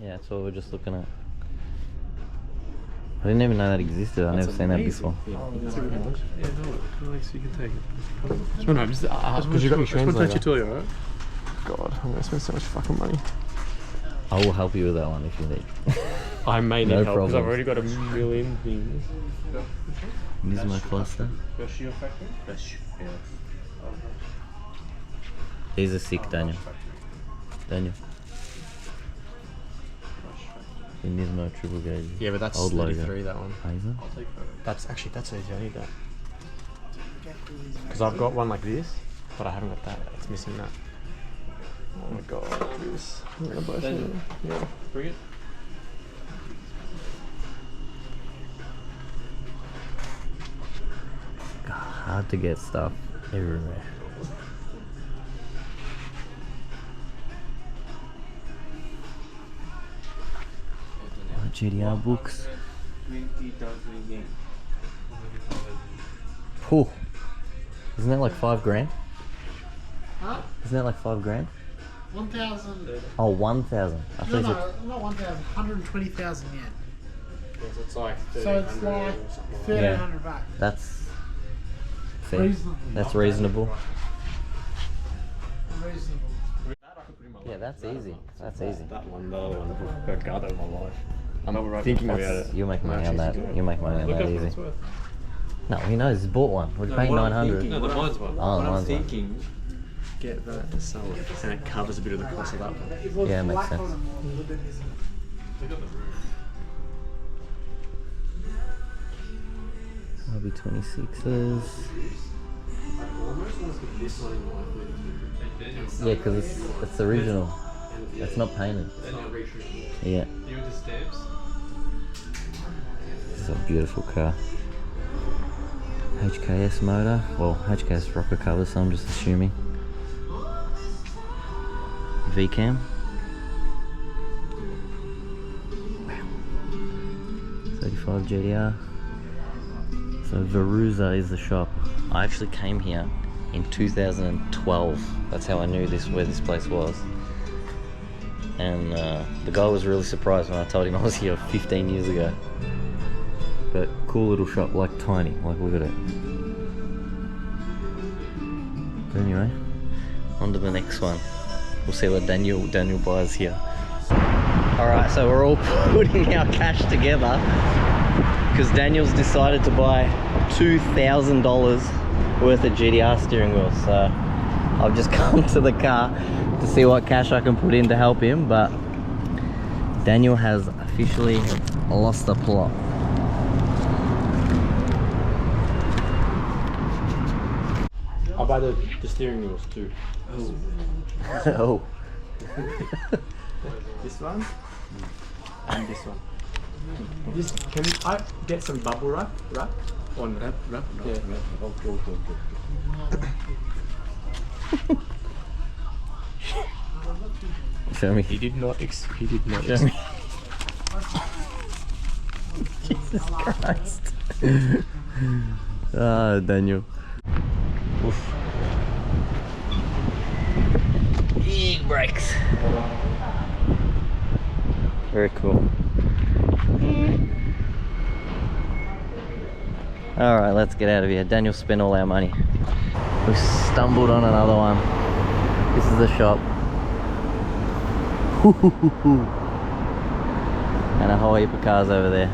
Yeah, that's what we're just looking at. I didn't even know that existed. I've never seen that before. Yeah, that's really nice. Yeah, no, Alex, you can take it. No, just because you got your I just want to touch translator. your toy, alright? God, I'm gonna spend so much fucking money. I will help you with that one if you need. I may need No help because I've problem. already got a million things. Nismo cluster. These are sick, Daniel. Daniel. The Nismo triple gauge. Yeah, but that's old 33, logo. that one. Hazel? That's easy, I need that. Because I've got one like this, but I haven't got that. It's missing that. Oh my god, this. I'm gonna buy some. Yeah. Bring it. God, hard to get stuff everywhere. GDR books. 20,000 yen. Phew. Isn't that like $5,000? Huh? Isn't that like $5,000? 1,000. Oh, 1,000. I No, thought you said not 1,000. 120,000 yen. So it's like So it's like 1,300 bucks. that's fair. Reasonable. That's reasonable. Reasonable. Yeah, that's easy. That's easy. That one, the other one, I've got of my life. I'm thinking about it. You'll make money on Actually, that. You'll make money on Look that up what easy. it's worth. No, he knows. He's bought one. We're paying what I'm 900. thinking- No, the mine's one. Oh, What I'm mine's one. thinking, Get that to sell it, and it covers a bit of the cost of that one. Yeah, makes sense. Look at the roof. Maybe 26s. Yeah, because it's original. It's not painted. Yeah. You with the stamps? This is a beautiful car. HKS motor. Well, HKS rocker cover, so I'm just assuming. VCAM. Wow. 35 GDR. So Veruza is the shop. I actually came here in 2012. That's how I knew where this place was. And the guy was really surprised when I told him I was here 15 years ago. But cool little shop, like tiny, like look at it. But anyway, on to the next one. We'll see what Daniel buys here. Alright, so we're all putting our cash together because Daniel's decided to buy $2,000 worth of GDR steering wheels. So I've just come to the car to see what cash I can put in to help him, but Daniel has officially lost the plot. I'll buy the steering wheels too. Oh. This one and this one. This, can I get some bubble wrap? Or no? wrap? Yeah. Okay. Show me. He did not. Show me. Jesus Christ. Ah, Daniel. Oof. Big brakes. Very cool. Alright, let's get out of here. Daniel spent all our money. We stumbled on another one. This is the shop. And a whole heap of cars over there.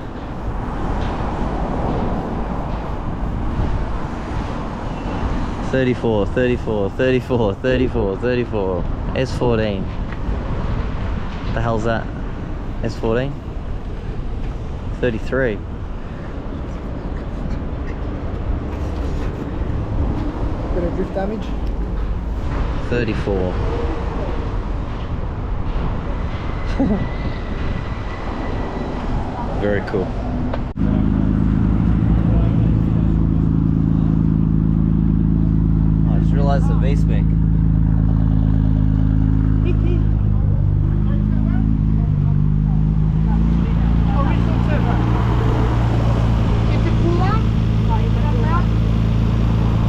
$34, $34, $34, $34, $34. S14. What the hell's that? S14? 33. Bit of drift damage. 34. Very cool. Oh, I just realized the V-spec.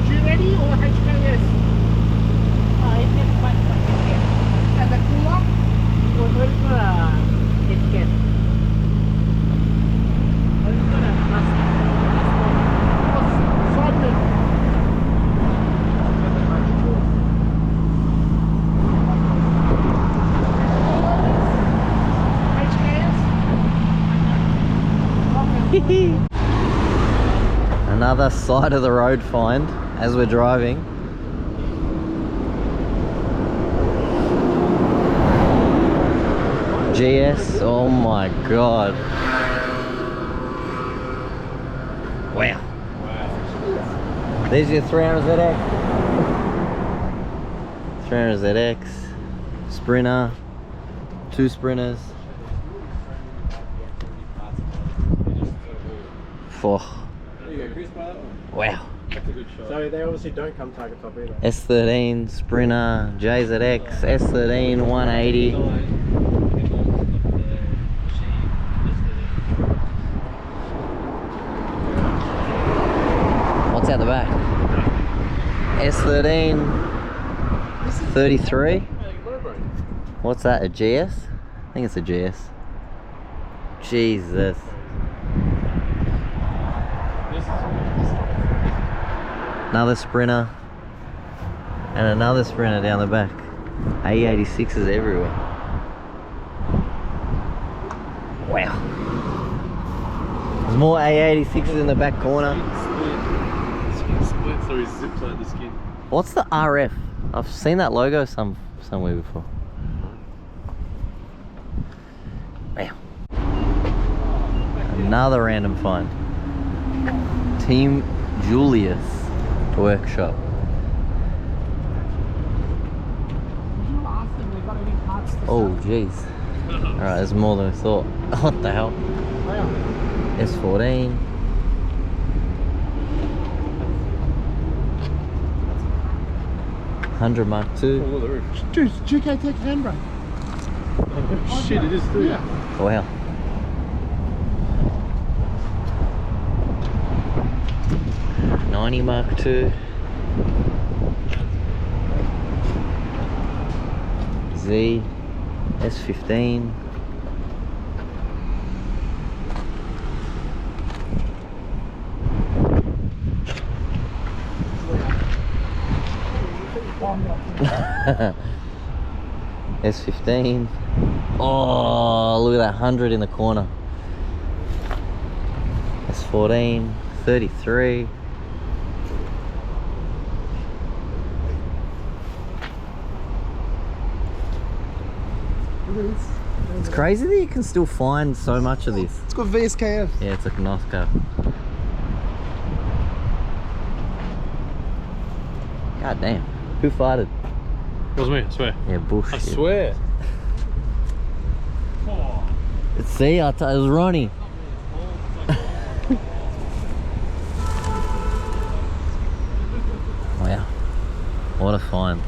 G-Ready or HKS? And the cooler? Another side of the road find as we're driving. GS, oh my god. Wow. These are your 300ZX. 300ZX, Sprinter, 2 Sprinters. Wow. So they obviously don't come target top either. S13, Sprinter, JZX, S13, 180. What's out the back? S13, 33. What's that, a GS? I think it's a GS. Jesus. Another Sprinter. And another Sprinter down the back. A86s everywhere. Wow. There's more A86s in the back corner. Split, so he zips like the skin. What's the RF? I've seen that logo somewhere before. Wow. Another random find. Team Julius Workshop. Oh jeez. Alright, there's more than I thought. What the hell? S14. $100 Mark II. Oh, look at the roof. Dude, GK Tech handbrake. Oh, shit, it is too. Yeah. Wow. $90 Mark II. Z. S15. S15. Oh, look at that 100 in the corner. S14, 33. It's crazy that you can still find so much of this. It's got VSKF. Yeah, it's a nice car. God damn. Who farted? It was me, I swear. Yeah, bullshit. I swear. Oh. See, it was Ronnie. Wow. What a find.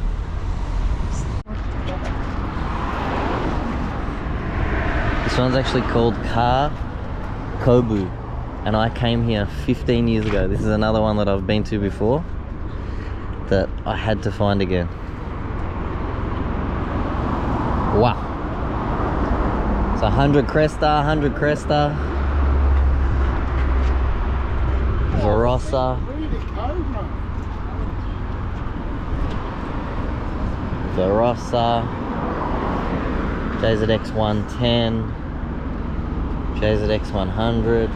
This one's actually called Car Kobu. And I came here 15 years ago. This is another one that I've been to before that I had to find again. Wow. So 100 Cresta, 100 Cresta. Verossa. Where did it go, bro? Verossa. JZX 110. JZX 100.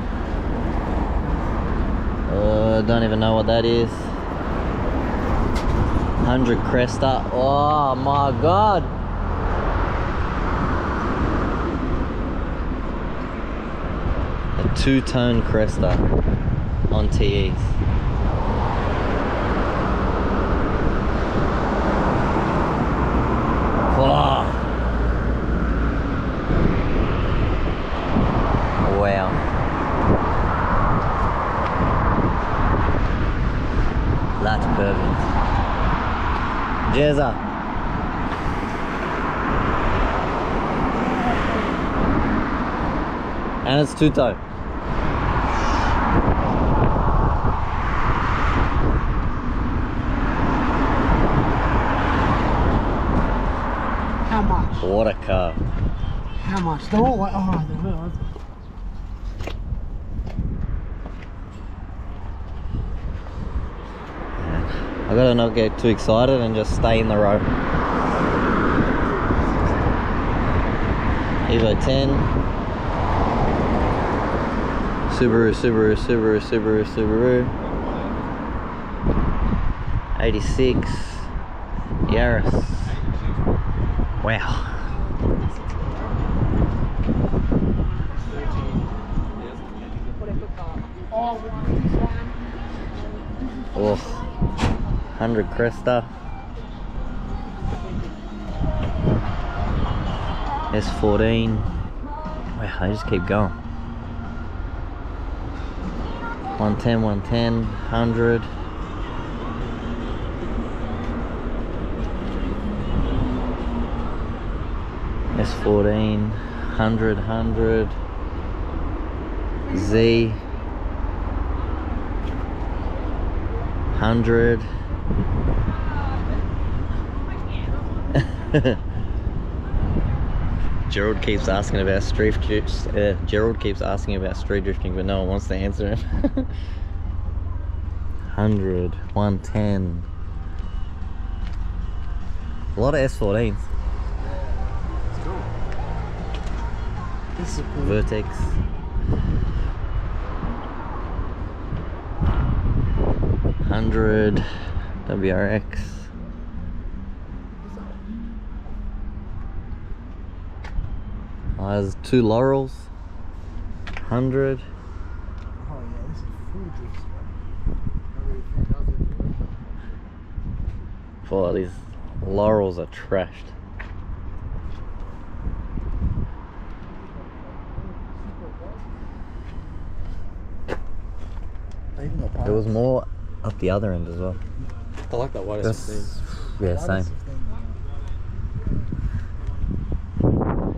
Don't even know what that is. 100 Cresta. Oh my god. A two-tone Cresta on TEs. Oh. Wow. That's perfect. Jezza. And it's two-tone. How much? What a car. How much? They're all like, oh, they're all. I gotta not get too excited and just stay in the row. Evo 10. Subaru, Subaru, Subaru, Subaru, Subaru. 86 Yaris. Wow. Oh, 100 Cresta. S14. Wow, they just keep going. 110, 110, 100. S14, 100, 100. Z. 100. Gerald keeps asking about street Gerald keeps asking about street drifting, but no one wants to answer him. 100, 110. A lot of S14s. This is cool. Vertex. $100 WRX. There's 2 Laurels. 100. Oh yeah, this is full drift spray. Oh, these Laurels are trashed. There was more up the other end as well. I like that white S15. Yeah, same.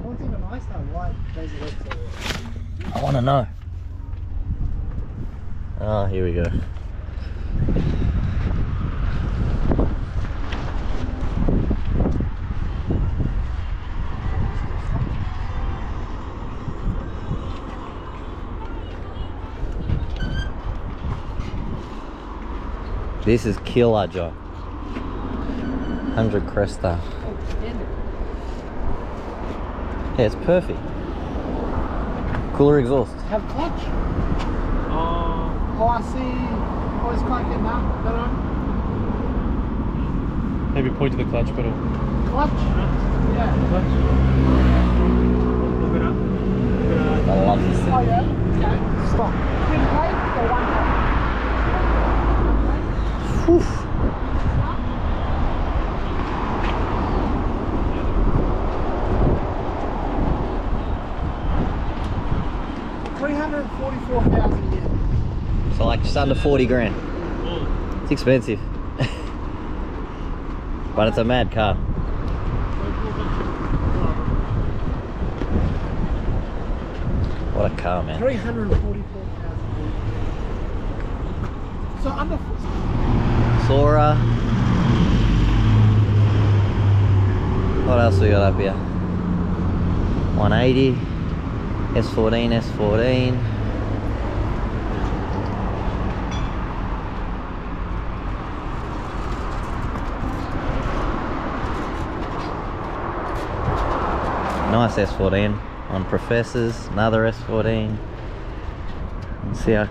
What's even nice though, white days of left. I want to know. Oh, here we go. This is killer, Joe. 100 Cresta. Yeah, it's perfect. Cooler exhaust. Have clutch? Oh, I see. Oh, it's quite getting that. That on? Maybe point to the clutch pedal. Clutch? Yeah. I love this thing. Oh yeah? Okay. Stop. Twin plate or one plate? Whew. $344,000 a year. So like just under 40 grand. It's expensive. But it's a mad car. What a car, man. $344,000. So under. Sora. What else we got up here? 180. S14, S14. Nice S14 on Professors, another S14. CR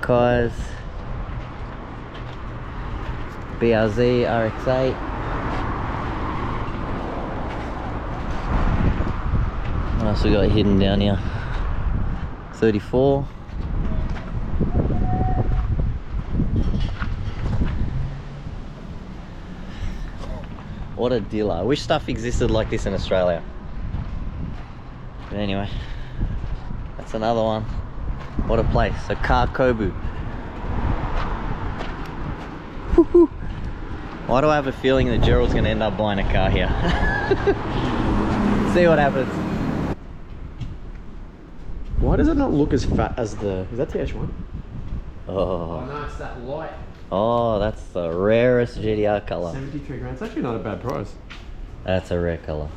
BRZ RX8. What else we got hidden down here? 34. What a dealer. I wish stuff existed like this in Australia. But anyway, that's another one. What a place. A car Kobu. Woo-hoo. Why do I have a feeling that Gerald's going to end up buying a car here? See what happens. Why does it not look as fat as the... Is that TH1? Oh, no, it's that light. oh, that's the rarest GTR color. 73 grand. It's actually not a bad price. That's a rare color.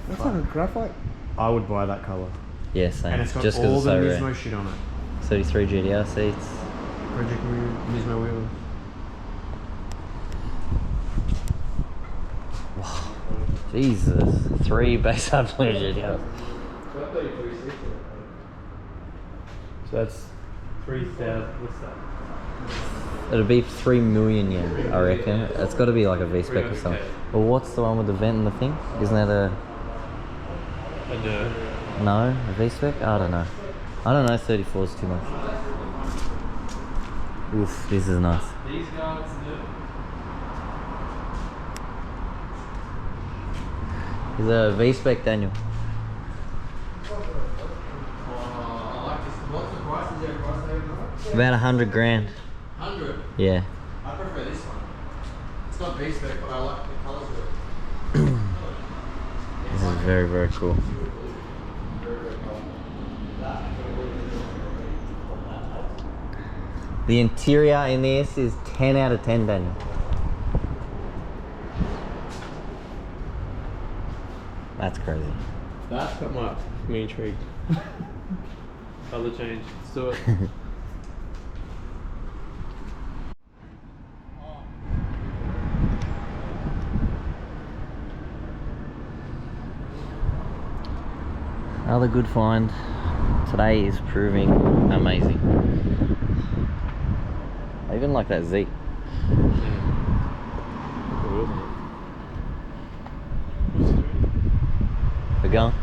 That's like a graphite. I would buy that colour. Yeah, same. And it's got Just all because the it's so Nismo rare. shit on it. 33 GTR seats. Project Nismo wheels. Jesus, 3 base blue GTRs. So that's 3,000. What's that? It'll be 3 million yen, I reckon. It's got to be like a V-spec or something. Well, what's the one with the vent and the thing? Isn't that a... No, a V-spec? I don't know. I don't know, 34 is too much. Oof, this is nice. These guys It's a V-spec, Daniel. About 100 grand. 100. Yeah. I prefer this one. It's not V-spec, but I like the colours of it. This is very, very cool. The interior in this is 10 out of 10, Daniel. That's crazy. That's got me intrigued. Color change. Let's do it. Another good find. Today is proving amazing. I even like that Z. We're going?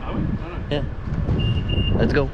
Are we? I don't know. Yeah. Let's go.